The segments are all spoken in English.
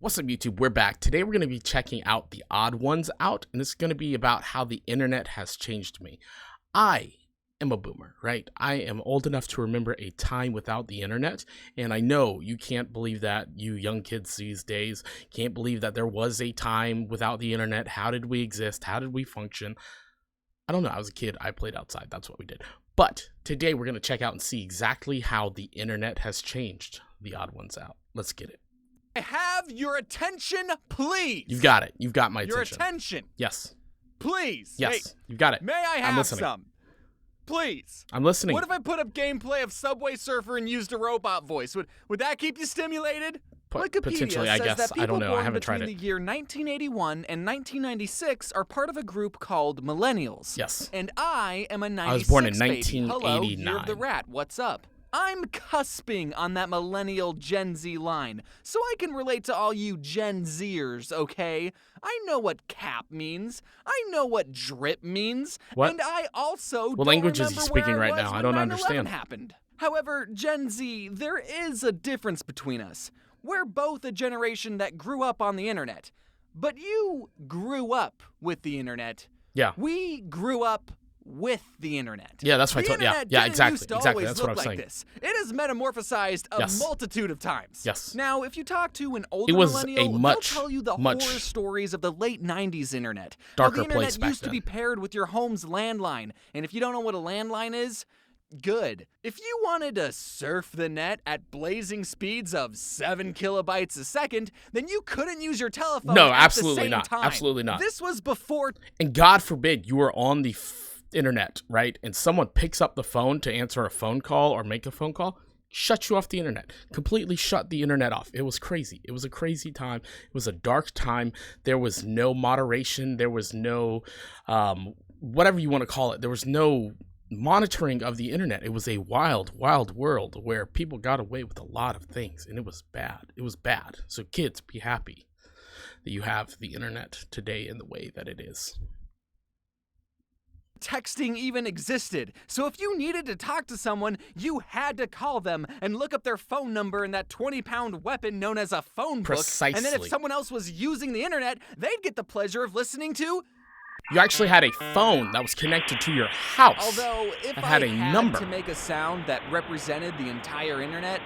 What's up, YouTube? We're back. Today we're going to be checking out The Odd Ones Out, and this is going to be about how the internet has changed me. I am a boomer, right? I am old enough to remember a time without the internet, and I know you can't believe that, you young kids these days can't believe that there was a time without the internet. How did we exist? How did we function? I don't know. I was a kid. I played outside. That's what we did. But today we're going to check out and see exactly how the internet has changed The Odd Ones Out. Let's get it. I have your attention, please. You've got it. You've got my attention. Your attention. Yes. Please. Yes. Hey, you've got it. May I have some? Please. I'm listening. What if I put up gameplay of Subway Surfer and used a robot voice? Would that keep you stimulated? Potentially, I guess. I don't know. I haven't tried it. The year 1981 and 1996 are part of a group called Millennials. Yes. And I am a 96 I was born in baby. 1989. Hello, year of the rat. What's up? I'm cusping on that millennial Gen Z line, so I can relate to all you Gen Zers, okay? I know what cap means. I know what drip means. What? And I also What don't language is he remember speaking where I right was now? I when don't 9/11 understand. happened. However, Gen Z, there is a difference between us. We're both a generation that grew up on the internet. But you grew up with the internet. Yeah. We grew up with the internet. Yeah, that's what I told you. Yeah, exactly. Exactly. That's what I was saying. This. It has metamorphosized a multitude of times. Yes. Now, if you talk to an older It was millennial, a much, they'll tell you the much horror stories of the late 90s internet. darker How the place internet back used to then. be paired with your home's landline. And if you don't know what a landline is, good. If you wanted to surf the net at blazing speeds of 7 kilobytes a second, then you couldn't use your telephone No, at absolutely the same not. time. Absolutely not. This was before... And God forbid you were on the internet, right? And someone picks up the phone to answer a phone call or make a phone call, shut you off the internet. Completely shut the internet off. It was crazy. It was a crazy time. It was a dark time. There was no moderation. There was no, whatever you want to call it. There was no monitoring of the internet. It was a wild, wild world where people got away with a lot of things, and it was bad. It was bad. So kids, be happy that you have the internet today in the way that it is. Texting even existed. So if you needed to talk to someone, you had to call them and look up their phone number in that 20-pound weapon known as a phone book. Precisely. And then if someone else was using the internet, they'd get the pleasure of listening to... You actually had a phone that was connected to your house. Although, if I had a number to make a sound that represented the entire internet,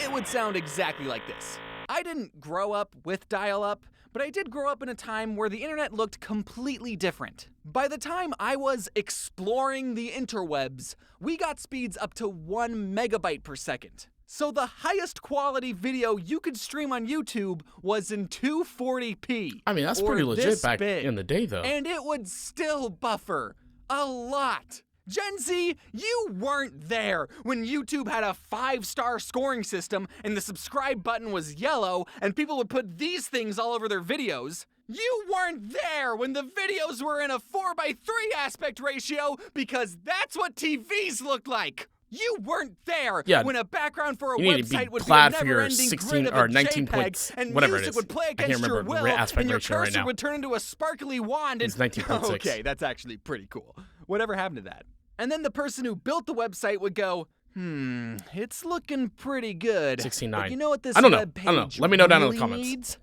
it would sound exactly like this. I didn't grow up with dial-up, but I did grow up in a time where the internet looked completely different. By the time I was exploring the interwebs, we got speeds up to 1 megabyte per second. So the highest quality video you could stream on YouTube was in 240p. I mean, that's pretty legit back in the day, though. And it would still buffer a lot. Gen Z, you weren't there when YouTube had a 5-star scoring system and the subscribe button was yellow and people would put these things all over their videos. You weren't there when the videos were in a 4:3 aspect ratio because that's what TVs look like. You weren't there when a background for a website would be a never-ending grid of a JPEG and music would play against your will and your cursor would turn into a sparkly wand and... It's 19.6. Okay, that's actually pretty cool. Whatever happened to that? And then the person who built the website would go, it's looking pretty good. 16.9. But you know what this I don't know. page Let me know down in the really comments. needs?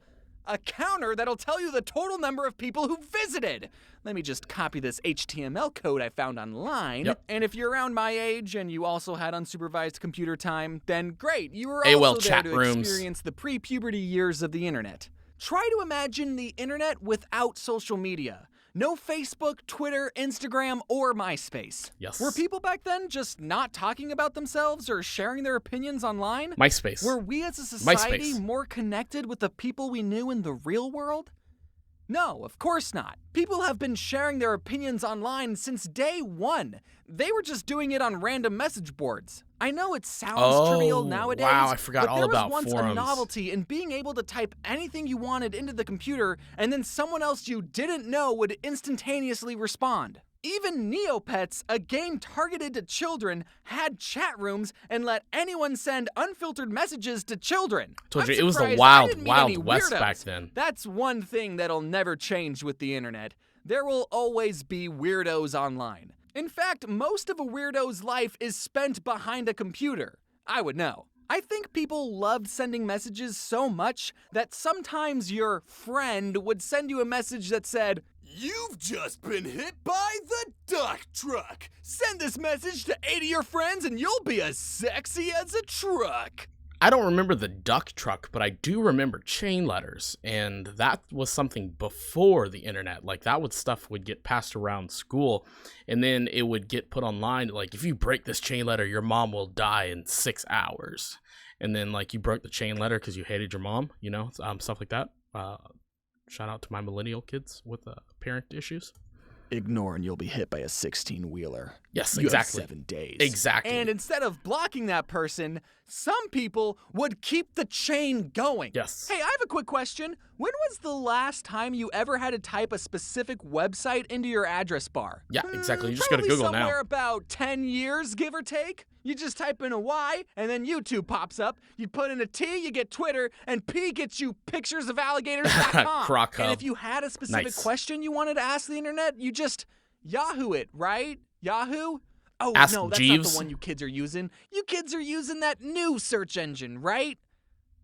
A counter that'll tell you the total number of people who visited. Let me just copy this HTML code I found online. Yep. And if you're around my age and you also had unsupervised computer time, then great. You were AOL also there chat to rooms. experience the pre-puberty years of the internet. Try to imagine the internet without social media. No Facebook, Twitter, Instagram, or MySpace. Yes. Were people back then just not talking about themselves or sharing their opinions online? MySpace. Were we as a society MySpace. more connected with the people we knew in the real world? No, of course not. People have been sharing their opinions online since day one. They were just doing it on random message boards. I know it sounds trivial nowadays, wow, I forgot but all there was about once forums. a novelty in being able to type anything you wanted into the computer and then someone else you didn't know would instantaneously respond. Even Neopets, a game targeted to children, had chat rooms and let anyone send unfiltered messages to children. Told you, I'm it was the surprised I wild, didn't meet wild any west weirdos. back then. That's one thing that'll never change with the internet. There will always be weirdos online. In fact, most of a weirdo's life is spent behind a computer. I would know. I think people loved sending messages so much that sometimes your friend would send you a message that said, "You've just been hit by the duck truck. Send this message to 8 of your friends and you'll be as sexy as a truck." I don't remember the duck truck, but I do remember chain letters, and that was something before the internet. Like, that was stuff would get passed around school, and then it would get put online. Like, if you break this chain letter, your mom will die in 6 hours. And then, like, you broke the chain letter because you hated your mom, you know, stuff like that. Shout out to my millennial kids with parent issues. Ignore and you'll be hit by a 16-wheeler. Yes, You exactly. have 7 days. Exactly. And instead of blocking that person, some people would keep the chain going. Yes. Hey, I have a quick question. When was the last time you ever had to type a specific website into your address bar? Yeah, exactly. You just go to Google now. Somewhere about 10 years, give or take. You just type in a Y, and then YouTube pops up. You put in a T, you get Twitter, and P gets you pictures of alligators.com. Croc And Hub. if you had a specific Nice. question you wanted to ask the internet, you just Yahoo it, right? Yahoo? Oh, Ask no, that's Jeeves. not the one you kids are using. You kids are using that new search engine, right?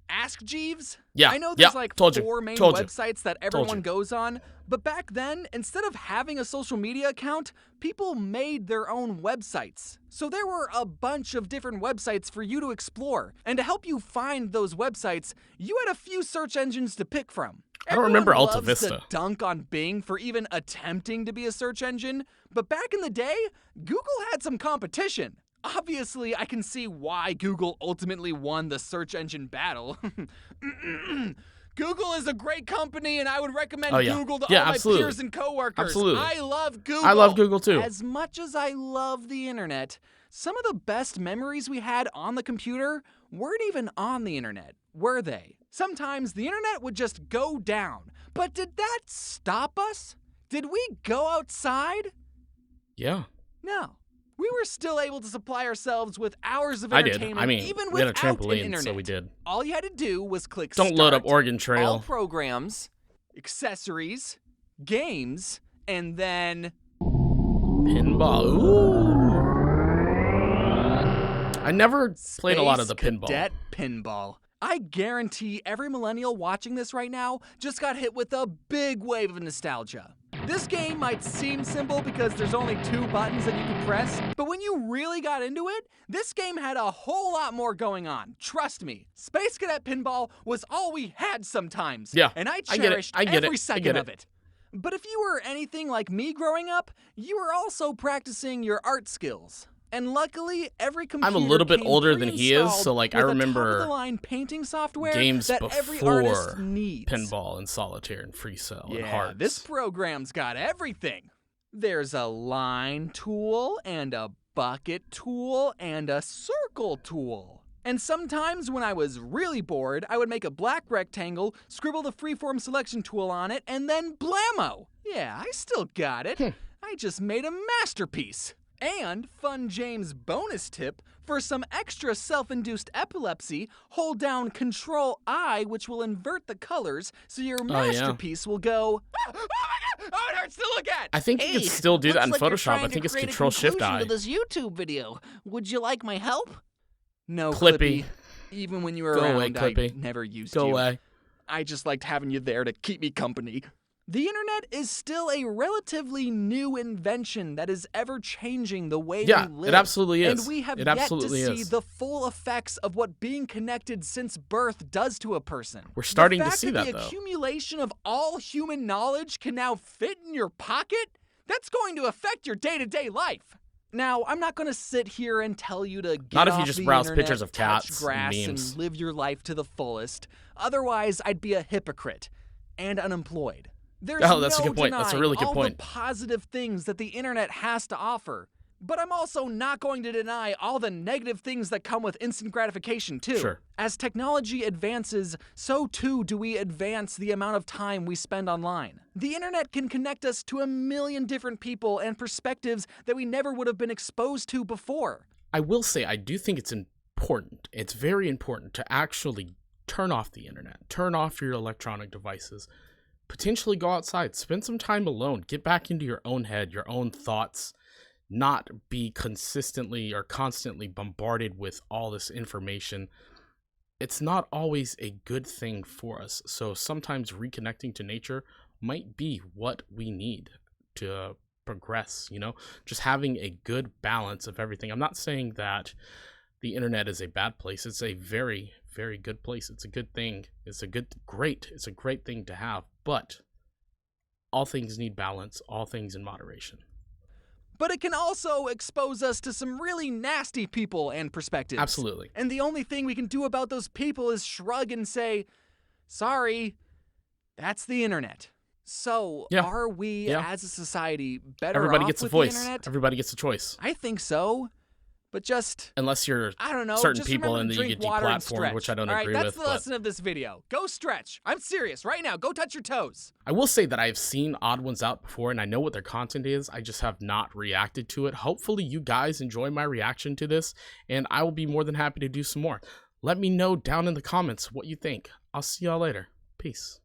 Ask Jeeves? Yeah, I know there's yeah, like told you, 4 main told you, websites that told everyone you. goes on, but back then, instead of having a social media account, people made their own websites. So there were a bunch of different websites for you to explore, and to help you find those websites, you had a few search engines to pick from. I don't remember Everyone Alta loves Vista. to dunk on Bing for even attempting to be a search engine, but back in the day, Google had some competition. Obviously, I can see why Google ultimately won the search engine battle. Google is a great company, and I would recommend Google to all my peers and coworkers. Absolutely. I love Google. I love Google too. As much as I love the internet, some of the best memories we had on the computer weren't even on the internet, were they? Sometimes the internet would just go down. But did that stop us? Did we go outside? Yeah. No. We were still able to supply ourselves with hours of I did. entertainment, I mean, even we had a without an trampoline, internet. so we did. All you had to do was click Don't load up Start, Oregon all Trail. programs, accessories, games, and then Pinball. Ooh. I never played a lot of the Space pinball. Cadet pinball. I guarantee every millennial watching this right now just got hit with a big wave of nostalgia. This game might seem simple because there's only 2 buttons that you can press, but when you really got into it, this game had a whole lot more going on. Trust me, Space Cadet Pinball was all we had sometimes. Yeah, And I I get it. cherished I get every it. I second get of it. But if you were anything like me growing up, you were also practicing your art skills. And luckily, every computer I'm a little bit came older than he is, so, like, I with a remember top-of-the-line painting software games that every artist before needs. pinball and solitaire and free cell and Yeah, hearts. this program's got everything. There's a line tool and a bucket tool and a circle tool. And sometimes when I was really bored, I would make a black rectangle, scribble the freeform selection tool on it, and then blammo! Yeah, I still got it. I just made a masterpiece. And, fun James bonus tip, for some extra self-induced epilepsy, hold down Control-I, which will invert the colors, so your masterpiece will go, oh my god, oh it hurts to look at! I think you can still do that in looks like you're Photoshop. trying I to think it's create a Control-Shift-I. conclusion to this YouTube video. Would you like my help? No, Clippy. Even when you were Go around, away, Clippy. I never used Go you. away. I just liked having you there to keep me company. The internet is still a relatively new invention that is ever changing the way Yeah, we live. it absolutely is. And we have It yet to absolutely see is. the full effects of what being connected since birth does to a person. We're starting the to fact see that, the though. accumulation of all human knowledge can now fit in your pocket, that's going to affect your day-to-day life. Now, I'm not going to sit here and tell you to get Not if you off just the browse internet, pictures of touch cats and grass, memes. and live your life to the fullest. Otherwise, I'd be a hypocrite and unemployed. There's Oh, that's a no good point. That's a denying really good all point. the positive things that the internet has to offer. But I'm also not going to deny all the negative things that come with instant gratification, too. Sure. As technology advances, so too do we advance the amount of time we spend online. The internet can connect us to a million different people and perspectives that we never would have been exposed to before. I will say, I do think it's important. It's very important to actually turn off the internet, turn off your electronic devices, potentially go outside, spend some time alone, get back into your own head, your own thoughts. not be consistently or constantly bombarded with all this information, it's not always a good thing for us. So sometimes reconnecting to nature might be what we need to progress, just having a good balance of everything. I'm not saying that the internet is a bad place. It's a very, very good place. It's a good thing. It's a great thing to have, but all things need balance, all things in moderation. But it can also expose us to some really nasty people and perspectives. Absolutely. And the only thing we can do about those people is shrug and say, sorry, that's the internet. So, are we as a society better Everybody off gets a with voice. the internet? Everybody gets a choice. I think so. But just, unless you're I don't know, certain just people remember and to then you drink get water and deplatformed, stretch. which I don't All agree right, with. that's the lesson of this video. Go stretch. I'm serious. Right now, go touch your toes. I will say that I've seen Odd Ones Out before, and I know what their content is. I just have not reacted to it. Hopefully you guys enjoy my reaction to this, and I will be more than happy to do some more. Let me know down in the comments what you think. I'll see y'all later. Peace.